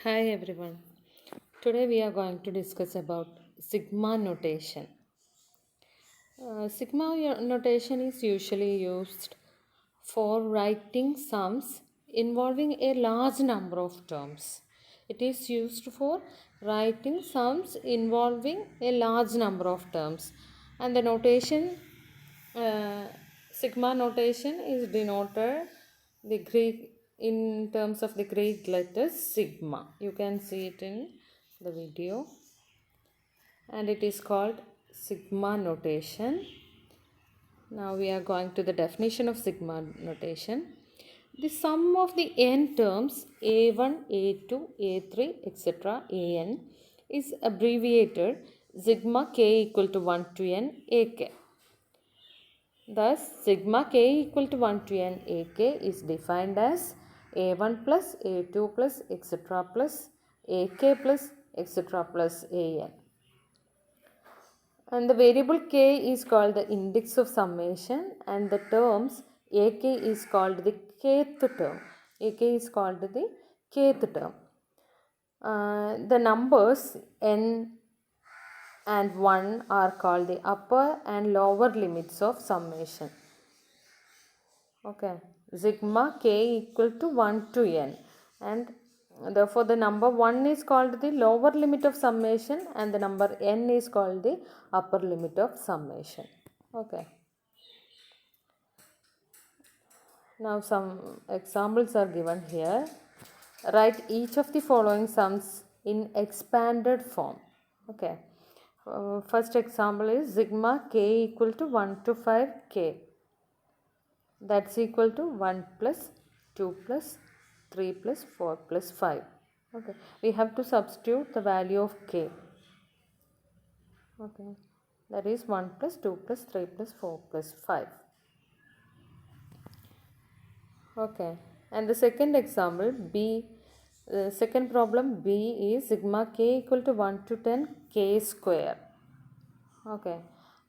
Hi everyone. Today we are going to discuss about sigma notation. Notation is usually used for writing sums involving a large number of terms. It is used for writing sums involving a large number of terms, and the notation uh, sigma notation is denoted the Greek in terms of the Greek letters sigma. You can see it in the video, and it is called sigma notation. Now we are going to the definition of sigma notation. The sum of the n terms a1, a2, a3, etc. an is abbreviated sigma k equal to 1 to n ak. Thus, sigma k equal to 1 to n ak is defined as a1 plus a2 plus etc. plus ak plus etc. plus an. And the variable k is called the index of summation, and the terms ak is called the kth term. Ak is called the kth term. The numbers n and 1 are called the upper and lower limits of summation. Okay, sigma k equal to 1 to n, and therefore the number 1 is called the lower limit of summation and the number n is called the upper limit of summation. Okay, now some examples are given here. Write each of the following sums in expanded form. Okay, first example is sigma k equal to 1 to 5k. That's equal to 1 plus 2 plus 3 plus 4 plus 5. Okay, we have to substitute the value of k. Okay, that is 1 plus 2 plus 3 plus 4 plus 5. Okay, and the second example b, second problem b is sigma k equal to 1 to 10 k square. Okay,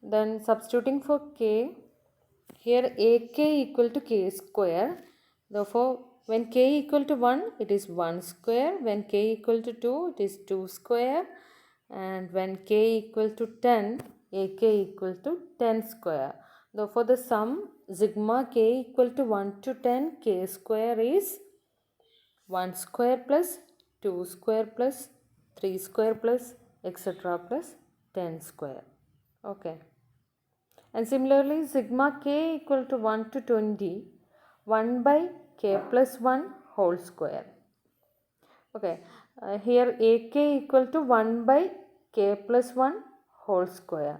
then substituting for k, here ak equal to k square. Therefore, when k equal to 1, it is 1 square. When k equal to 2, it is 2 square. And when k equal to 10, ak equal to 10 square. Therefore, the sum sigma k equal to 1 to 10 k square is 1 square plus 2 square plus 3 square plus etc. plus 10 square. Okay. And similarly, sigma k equal to 1 to 20, 1 by k plus 1 whole square. Okay, here ak equal to 1 by k plus 1 whole square.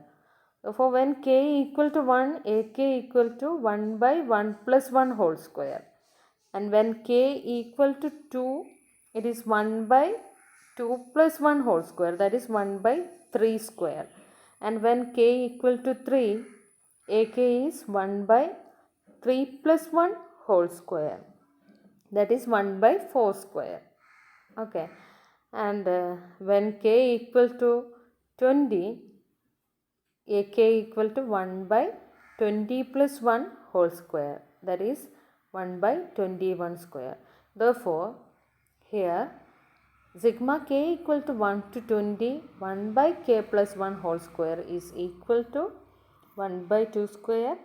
Therefore, when k equal to 1, ak equal to 1 by 1 plus 1 whole square. And when k equal to 2, it is 1 by 2 plus 1 whole square, that is 1 by 3 square. And when k equal to 3, ak is 1 by 3 plus 1 whole square, that is 1 by 4 square. Okay, and when k equal to 20, ak equal to 1 by 20 plus 1 whole square, that is 1 by 21 square. Therefore, here sigma k equal to 1 to 20, 1 by k plus 1 whole square is equal to 1 by 2 square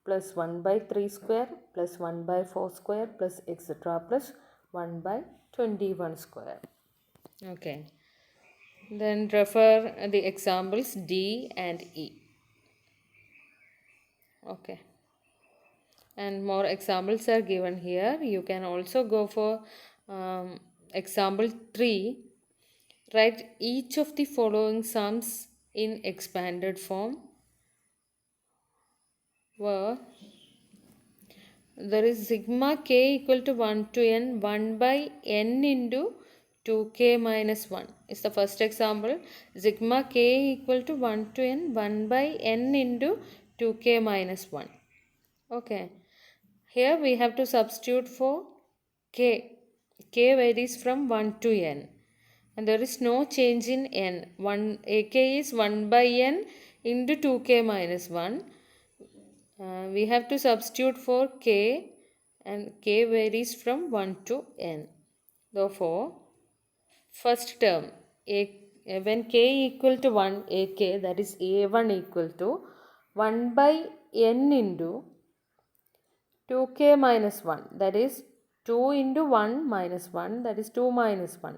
plus 1 by 3 square plus 1 by 4 square plus etc. plus 1 by 21 square. Okay. Then refer the examples D and E. Okay. And more examples are given here. You can also go for example 3. Write each of the following sums in expanded form, where there is sigma k equal to 1 to n, 1 by n into 2k minus 1 is the first example. Sigma k equal to 1 to n, 1 by n into 2k minus 1. Okay, here we have to substitute for k. K varies from 1 to n and there is no change in n. Ak is 1 by n into 2k minus 1. We have to substitute for k, and k varies from 1 to n. Therefore, first term a, when k equal to 1 ak, that is a1 equal to 1 by n into 2k minus 1, that is 2 into 1 minus 1, that is 2 minus 1.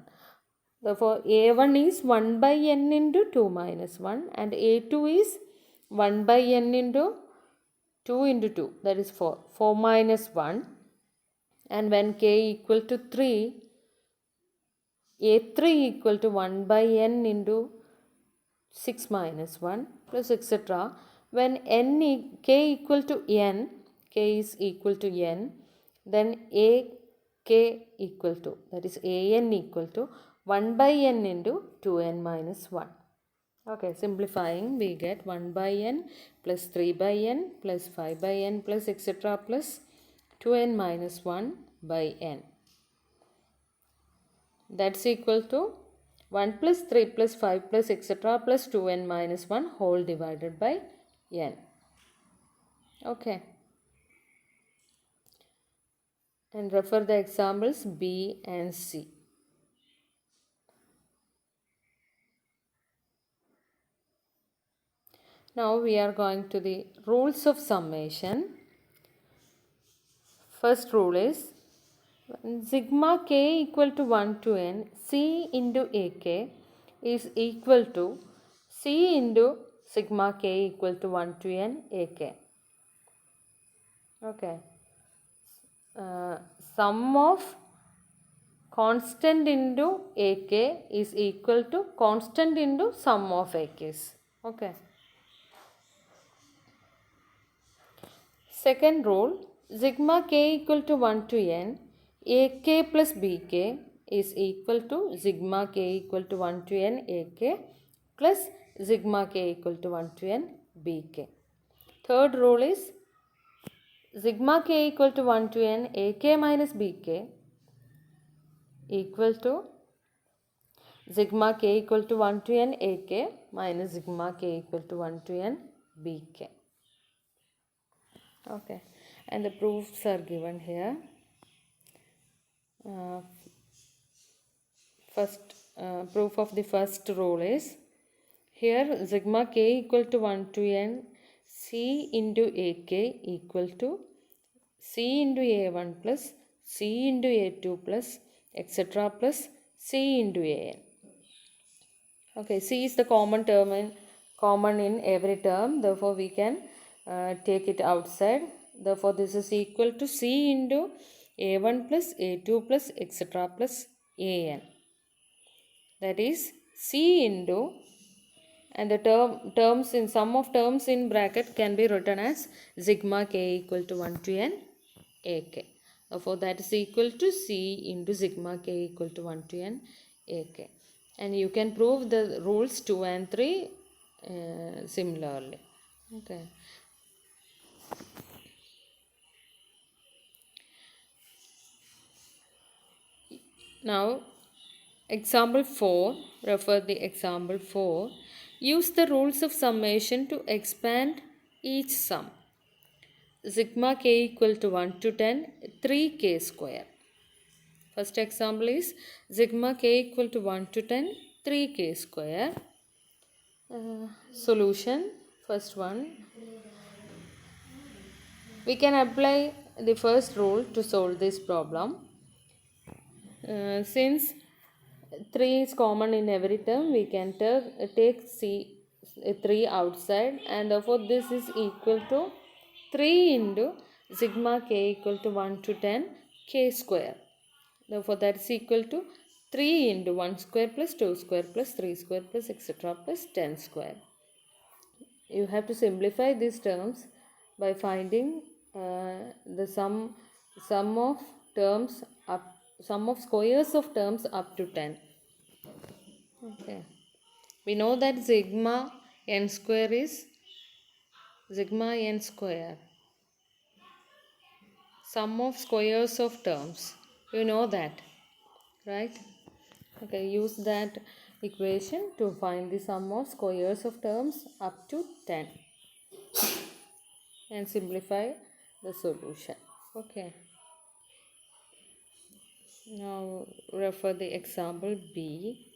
Therefore a1 is 1 by n into 2 minus 1 and a2 is 1 by n into 2 into 2, that is 4, 4 minus 1. And when k equal to 3, a3 equal to 1 by n into 6 minus 1 plus etc. When k equal to n, k is equal to n, then a k equal to, that is an equal to 1 by n into 2n minus 1. Okay, simplifying, we get 1 by n plus 3 by n plus 5 by n plus etc. plus 2n minus 1 by n. That's equal to 1 plus 3 plus 5 plus etc. plus 2n minus 1 whole divided by n. Okay. And refer the examples B and C. Now we are going to the rules of summation. First rule is sigma k equal to 1 to n c into ak is equal to c into sigma k equal to 1 to n ak. Okay. Sum of constant into ak is equal to constant into sum of ak's. Okay. Second rule, sigma k equal to 1 to n ak plus bk is equal to sigma k equal to 1 to n ak plus sigma k equal to 1 to n bk. Third rule is sigma k equal to 1 to n ak minus bk equal to sigma k equal to 1 to n ak minus sigma k equal to 1 to n bk. Okay, and the proofs are given here. First proof of the first rule is, here sigma k equal to 1 to n c into ak equal to c into a1 plus c into a2 plus etc. plus c into an. Okay, c is the common in every term, therefore we can take it outside. Therefore this is equal to c into a1 plus a2 plus etc. plus an. That is c into, and the terms in sum of terms in bracket can be written as sigma k equal to 1 to n ak. Therefore that is equal to c into sigma k equal to 1 to n ak. And you can prove the rules 2 and 3 similarly. Okay. Now example 4, refer the example 4. Use the rules of summation to expand each sum. Sigma k equal to 1 to 10, 3k square. First example is sigma k equal to 1 to 10, 3k square. Solution, first one. We can apply the first rule to solve this problem. Since 3 is common in every term, we can take 3 outside, and therefore this is equal to 3 into sigma k equal to 1 to 10 k square. Therefore that is equal to 3 into 1 square plus 2 square plus 3 square plus etc. plus 10 square. You have to simplify these terms by finding the sum of terms up, sum of squares of terms up to 10. Okay, we know that sigma n square is sigma n square, sum of squares of terms. You know that, right? Okay, use that equation to find the sum of squares of terms up to 10 and simplify the solution. Okay. Now refer the example B.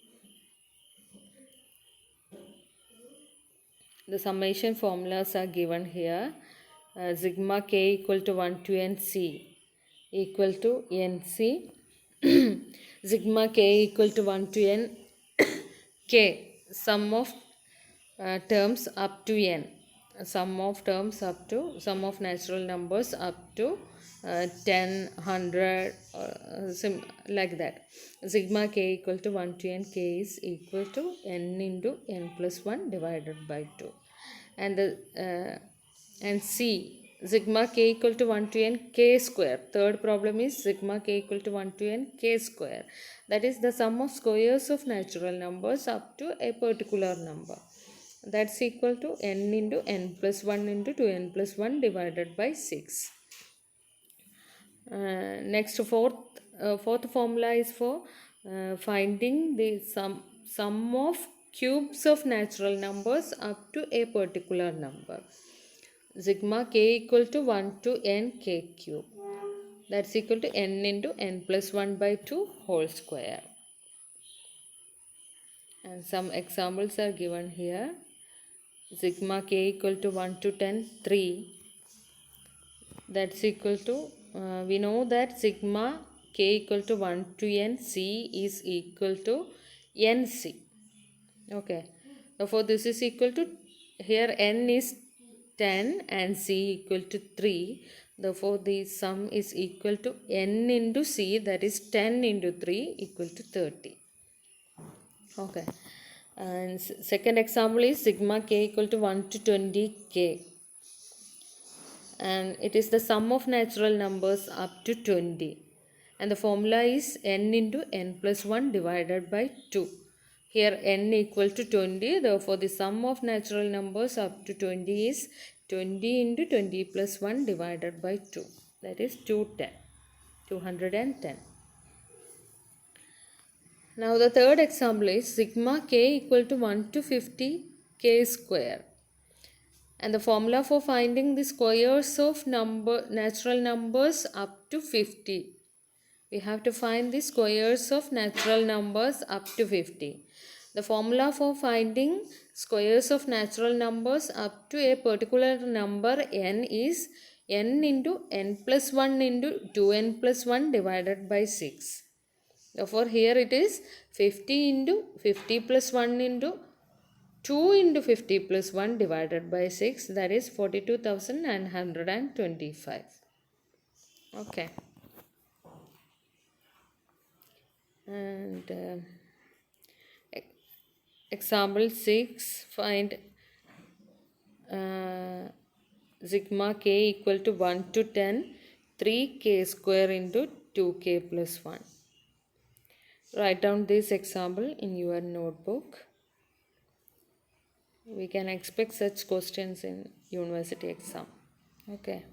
The summation formulas are given here. Sigma k equal to 1 to nc equal to nc. Sigma k equal to 1 to n k. Sum of terms up to n. Sum of natural numbers up to 10, 100, like that. Sigma k equal to 1 to n, k is equal to n into n plus 1 divided by 2. And C, sigma k equal to 1 to n k square. Third problem is sigma k equal to 1 to n k square. That is the sum of squares of natural numbers up to a particular number. That's equal to n into n plus 1 into 2n plus 1 divided by 6. Next, fourth formula is for finding the sum of cubes of natural numbers up to a particular number. Sigma k equal to 1 to n k cube. That's equal to n into n plus 1 by 2 whole square. And some examples are given here. Sigma k equal to 1 to 10, 3. That's equal to, we know that sigma k equal to 1 to n c is equal to nc. Okay. Therefore, this is equal to, here n is 10 and c equal to 3. Therefore, the sum is equal to n into c, that is 10 into 3 equal to 30. Okay. And second example is sigma k equal to 1 to 20k. And it is the sum of natural numbers up to 20. And the formula is n into n plus 1 divided by 2. Here n equal to 20. Therefore, the sum of natural numbers up to 20 is 20 into 20 plus 1 divided by 2. That is 210. Now the third example is sigma k equal to 1 to 50 k square. And the formula for finding the squares of natural numbers up to 50. We have to find the squares of natural numbers up to 50. The formula for finding squares of natural numbers up to a particular number n is n into n plus 1 into 2n plus 1 divided by 6. Therefore, here it is 50 into 50 plus 1 into 2 into 50 plus 1 divided by 6, that is 42,925. Okay. And example 6, find sigma k equal to 1 to 10, 3k square into 2k plus 1. Write down this example in your notebook. We can expect such questions in university exam. Okay.